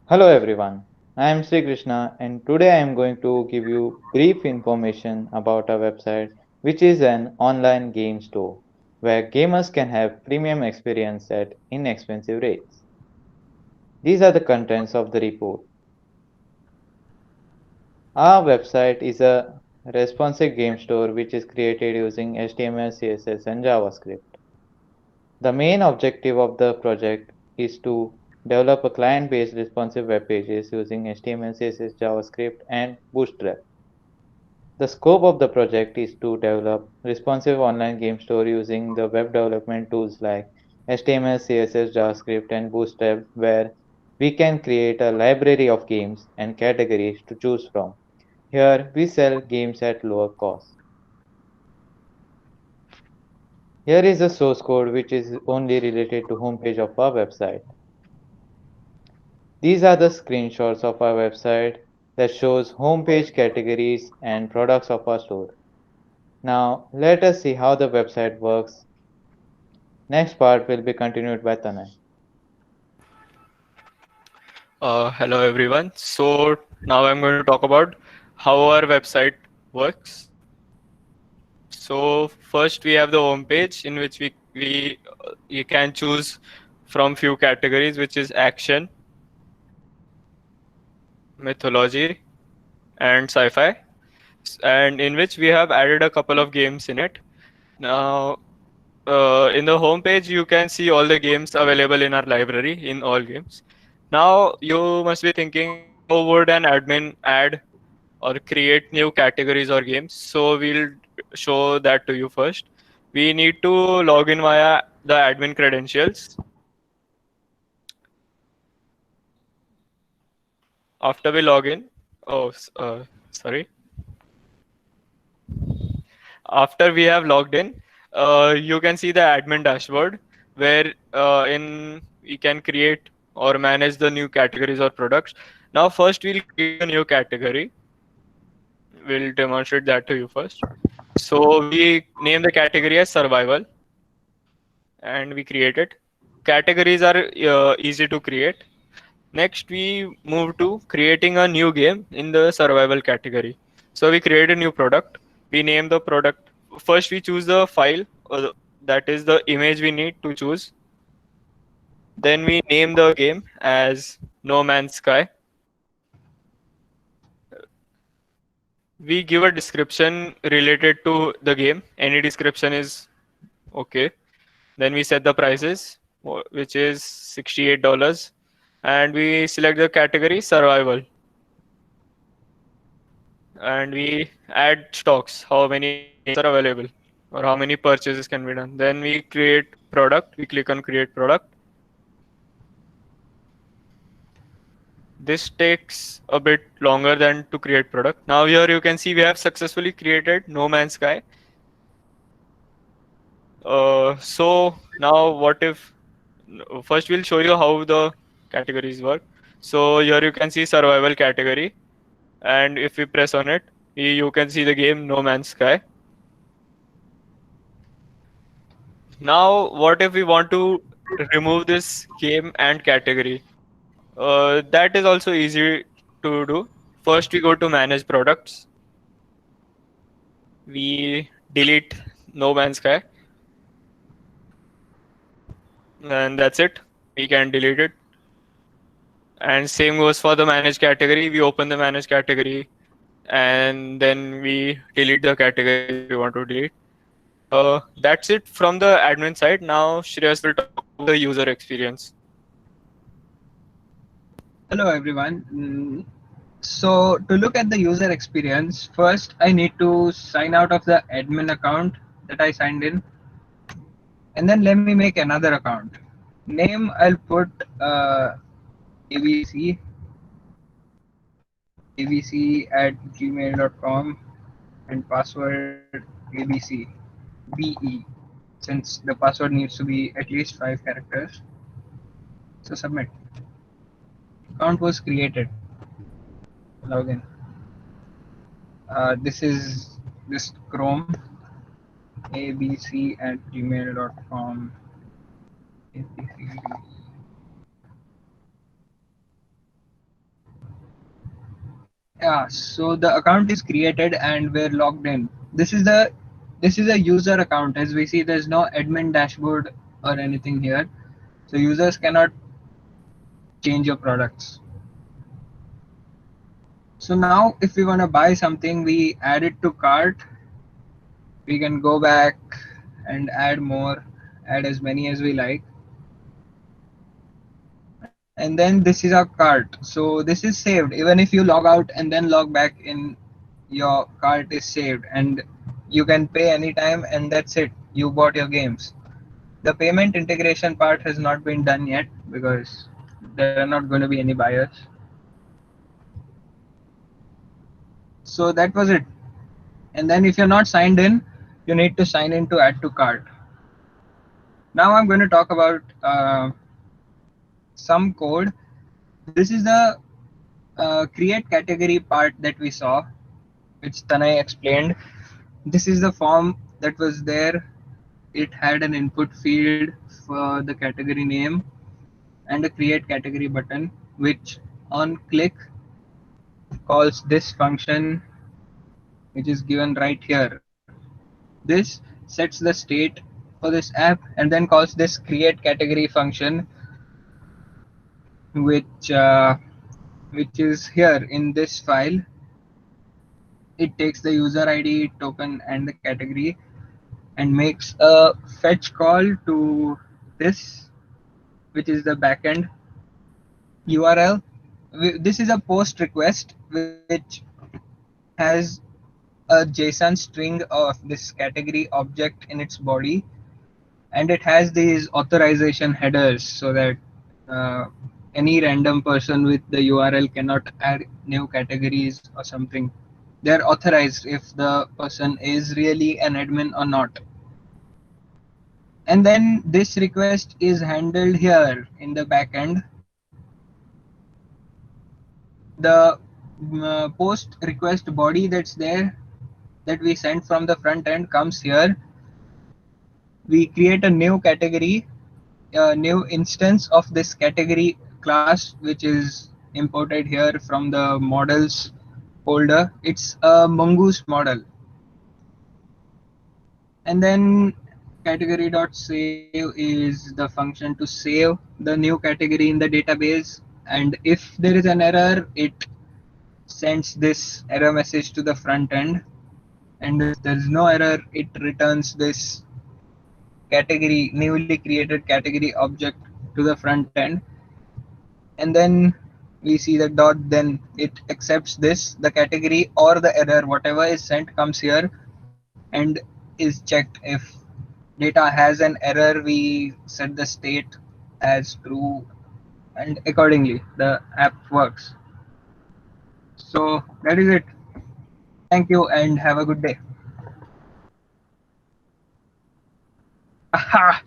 Hello everyone, I am Sri Krishna and today I am going to give you brief information about our website which is an online game store where gamers can have premium experience at inexpensive rates. These are the contents of the report. Our website is a responsive game store which is created using HTML, CSS and JavaScript. The main objective of the project is to develop a client-based responsive web pages using HTML, CSS, JavaScript, and Bootstrap. The scope of the project is to develop responsive online game store using the web development tools like HTML, CSS, JavaScript, and Bootstrap, where we can create a library of games and categories to choose from. Here, we sell games at lower cost. Here is the source code which is only related to homepage of our website. These are the screenshots of our website that shows homepage categories and products of our store. Now let us see how the website works. Next part will be continued by Tanay. Hello everyone. So now I'm going to talk about how our website works. So first we have the home page in which we you can choose from few categories, which is action, mythology, and sci-fi, and in which we have added a couple of games in it. Now in the home page you can see all the games available in our library in all games. Now you must be thinking, how would an admin add or create new categories or games? So we'll show that to you first. We need to log in via the admin credentials. After we log in, oh, sorry. After we have logged in, you can see the admin dashboard where in we can create or manage the new categories or products. Now, first we'll create a new category. We'll demonstrate that to you first. So we name the category as survival and we create it. Categories are easy to create. Next, we move to creating a new game in the survival category. So we create a new product. We name the product. First, we choose the file, that is the image we need to choose. Then we name the game as No Man's Sky. We give a description related to the game. Any description is okay. Then we set the prices, which is $68, and we select the category survival. And we add stocks, how many games are available or how many purchases can be done. Then we create product. We click on create product. This takes a bit longer than to create product. Now here you can see we have successfully created No Man's Sky. So now what if first we'll show you how the categories work. So here you can see survival category, and if we press on it, you can see the game No Man's Sky. Now what if we want to remove this game and category? That is also easy to do. First we go to manage products. We delete No Man's Sky, and that's it. We can delete it. And same goes for the manage category. We open the manage category and then we delete the category if we want to delete. That's it from the admin side. Now Shreyas will talk about the user experience. Hello everyone. So to look at the user experience, first I need to sign out of the admin account that I signed in, and then let me make another account. Name I'll put abc abc@gmail.com and password abcbe, since the password needs to be at least 5 characters. So submit. Account was created. Login. This is this Chrome abc@gmail.com. Yeah, so the account is created and we're logged in. This is a user account. As we see, there's no admin dashboard or anything here. So users cannot change your products. So now if we want to buy something, we add it to cart. We can go back and add more, add as many as we like. And then this is our cart. So this is saved. Even if you log out and then log back in, your cart is saved and you can pay anytime, and that's it. You bought your games. The payment integration part has not been done yet because there are not going to be any buyers. So that was it. And then if you're not signed in, you need to sign in to add to cart. Now I'm going to talk about some code. This is the create category part that we saw, which Tanay explained. This is the form that was there. It had an input field for the category name and a create category button, which on click calls this function, which is given right here. This sets the state for this app and then calls this create category function, which which is here in this file. It takes the user ID, token, and the category and makes a fetch call to this, which is the backend URL. This is a post request which has a JSON string of this category object in its body, and it has these authorization headers so that uh, any random person with the URL cannot add new categories or something. They're authorized if the person is really an admin or not. And then this request is handled here in the backend. The post request body that's there, that we sent from the front end, comes here. We create a new category, a new instance of this category class, which is imported here from the models folder. It's a Mongoose model. And then category.save is the function to save the new category in the database. And if there is an error, it sends this error message to the front end. And if there is no error, it returns this category, newly created category object to the front end. And then we see the dot, then it accepts this, the category or the error, whatever is sent comes here and is checked. If data has an error, we set the state as true, and accordingly the app works. So that is it. Thank you and have a good day. Aha!